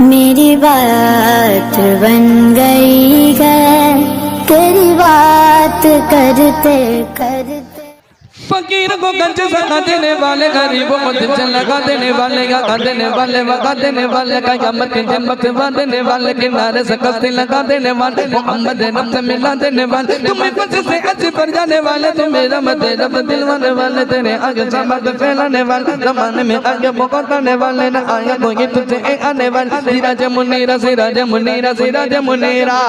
मेरी बात बन गई है तेरी बात करते करते। फकीर को गंज सका देने वाले, गरीबों को दिल लगा देने वाले, गा देने वाले, वगा देने वाले, कयामत के दिन बतवा देने वाले, किनारे से कस्ती लगा देने वाले, मोहम्मद रब से मिला देने वाले, तुम्हें कुछ से अच्छे पर जाने वाले, तुम्हें रब तेरा दिलवाने वाले, तेरे आगे सबक फैलाने वाले, जमाने में आगे भुगताने वाले, न आया कोई तुझे आने वाले। सिराज मुनीरा, सिराज मुनीरा, सिराज मुनीरा,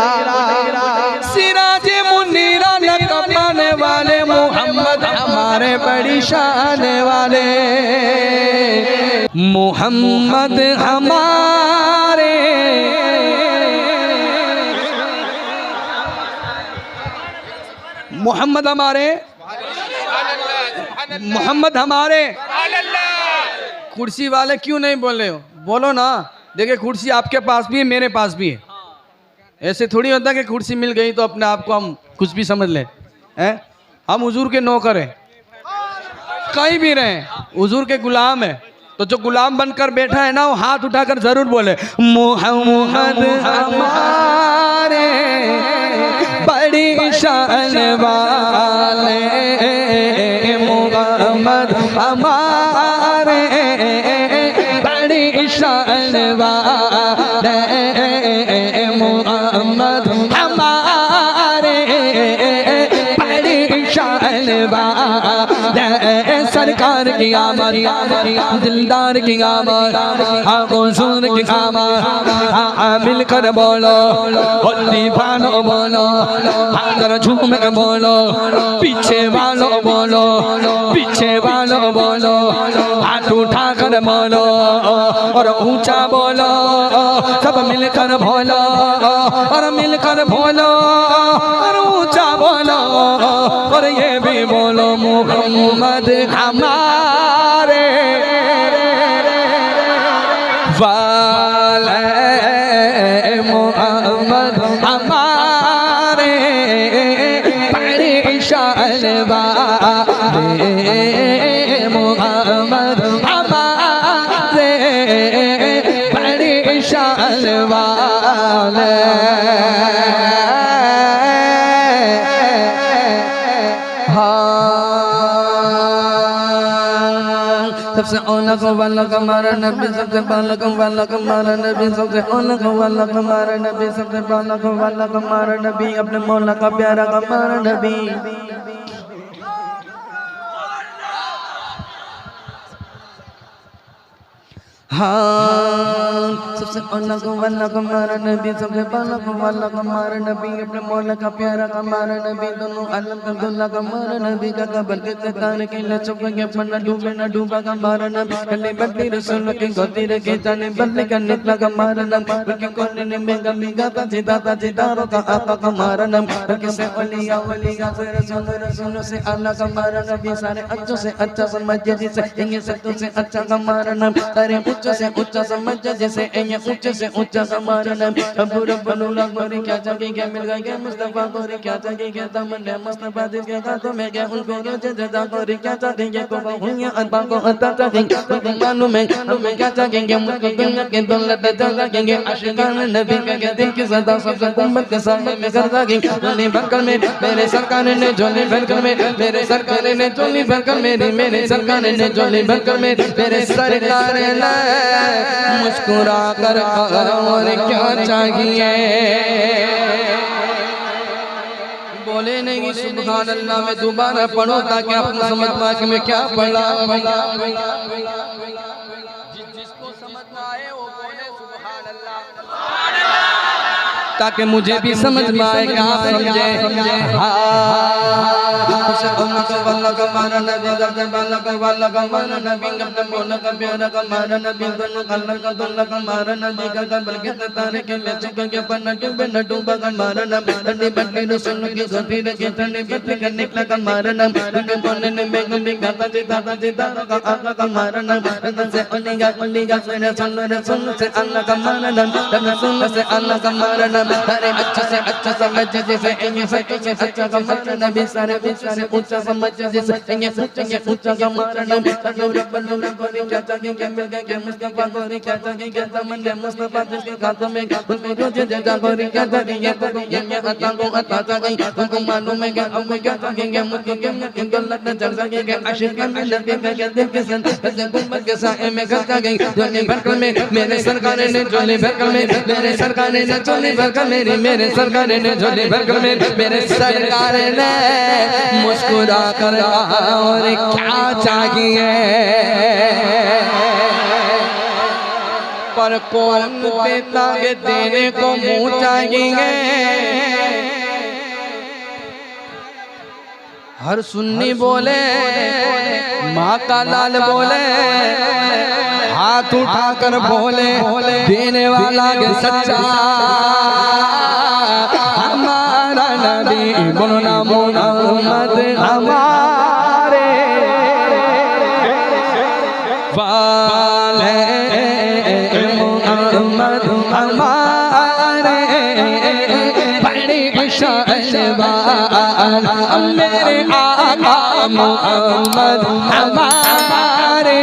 सिराज मुनीरा न कमाने वाले, मोहम्मद हमारे बड़ी शान वाले, मोहम्मद हमारे, मोहम्मद हमारे, मोहम्मद हमारे। कुर्सी वाले क्यों नहीं बोल रहे हो? बोलो ना। देखिए कुर्सी आपके पास भी है, मेरे पास भी है। ऐसे थोड़ी होता कि कुर्सी मिल गई तो अपने आप को हम कुछ भी समझ लें। हम हुजूर के नौकर हैं, कहीं भी रहे, हुजूर के गुलाम है। तो जो गुलाम बनकर बैठा है ना, वो हाथ उठाकर जरूर बोले मोहम्मद हमारे बड़ी शान वाले, मोहम्मद हमारे बड़ी शान वाले, मोहम्मद हमारे बड़ी शान वाले। सरकार की आमद, दिलदार की आमद, हुजूर की आमद, मिलकर बोलो दीवानो बोलो, अगर झूम के बोलो, पीछे वालों बोलो, पीछे वालों बोलो, हाथ उठा कर बोलो और ऊंचा बोलो, सब मिलकर बोलो और मिलकर बोलो और ऊंचा बोलो और ये भी बोलो मोहम्मद हमारे वाले, मोहम्मद हमारे बड़ी शान वाले, मोहम्मद हमारे बड़ी शान वाले। सबसे औला को वाला हमारा नबी, सबसे बाला को वाला हमारा नबी, सबसे औला को वाला हमारा नबी, सबसे बाला को वाला हमारा नबी, अपने मौला का प्यारा हमारा नबी। हाँ, सबसे औला को वाला हमारा नबी, सबसे बाला को वाला हमारा नबी, अपने मौला का प्यारा हमारा नबी, दोनों आलम का दुल्ला हमारा नबी, का कबर के सितारे के लचक के अपना डूबे न डूबा हमारा नबी, कली बदली रसूल के गोदी रखे जाने बदले का निकला हमारा नबी, उनके कोने ने मेगा मेगा ताजिदाता जिदारों का आका हमारा नबी, उनके से वलिया वलिया से रसूल रसूल से अल्लाह हमारा नबी, सारे अच्छों से अच्छा समझ जिसे इन्हें सब से अच्छा हमारा नबी, सारे उच्च से उच्चा समझ जैसे ये ऊंचे से ऊंचा हमारा नबी। अबू रब्बुल गोरी क्या चाहिए क्या मिल गया मुस्तफा गोरी क्या चाहिए क्या तमन्ना मुस्तफा जिसके हाथों में क्या उनको जो जदा गोरी क्या चाहिए को बहुया अल्लाह को अता चाहिए को मालूम है हमें क्या चाहिए मुझको दुनिया के दौलत चाहिए आशिकान नबी के दिल की सदा सबसे उम्मत के सामने में कर जाएगी जोली भरकर में मेरे सरकार ने जोली भरकर में मेरे सरकार ने जोली भरकर मेरे सरकार ने जोली भरकर में मेरे सरकार ने मुस्कुरा कर और क्या चाहिए बोले नहीं सुभान अल्लाह में दोबारा पढ़ो ताकि आपको समझ में आए कि मैं क्या पढ़ा। जिसको समझ में आए वो बोले सुभान अल्लाह ताकि मुझे भी समझ में आए कि आप समझे। अरे अच्छा से अच्छा समझ जैसे सच्चा हमारा नबी सारे करे ऊंचा समझ जिसे ये ऊंचा हमारा नाम तनु रब्बन गोरी कहता के मिल गए मुस्तफा गोरी कहता के तमन्ना मुस्तफा जिसके खातों में रोज जजा गोरी कहता के ये अता को अता गई तुमको मालूम है क्या हमको कहता के मुझको के गलत जलसा के आशिक में लगे के दिल के संत गुंबद के साए में कहता गई दुनिया भर में मेरे सरकार ने झोली भर में मेरे सरकार ने झोली भर मेरी मेरे सरकार ने झोली भर में मेरे सरकार ने मुस्कुरा कर और क्या चाहिए पर कौन देता है देने को मुँह चाहिए हर सुन्नी बोले माँ का लाल बोले हाथ उठाकर बोले देने वाला के सच्चा हमारा नबी बोलो ना मोहम्मद हमारे वाले मोहम्मद हमारे बड़ी शान मेरे आका मोहम्मद हमारे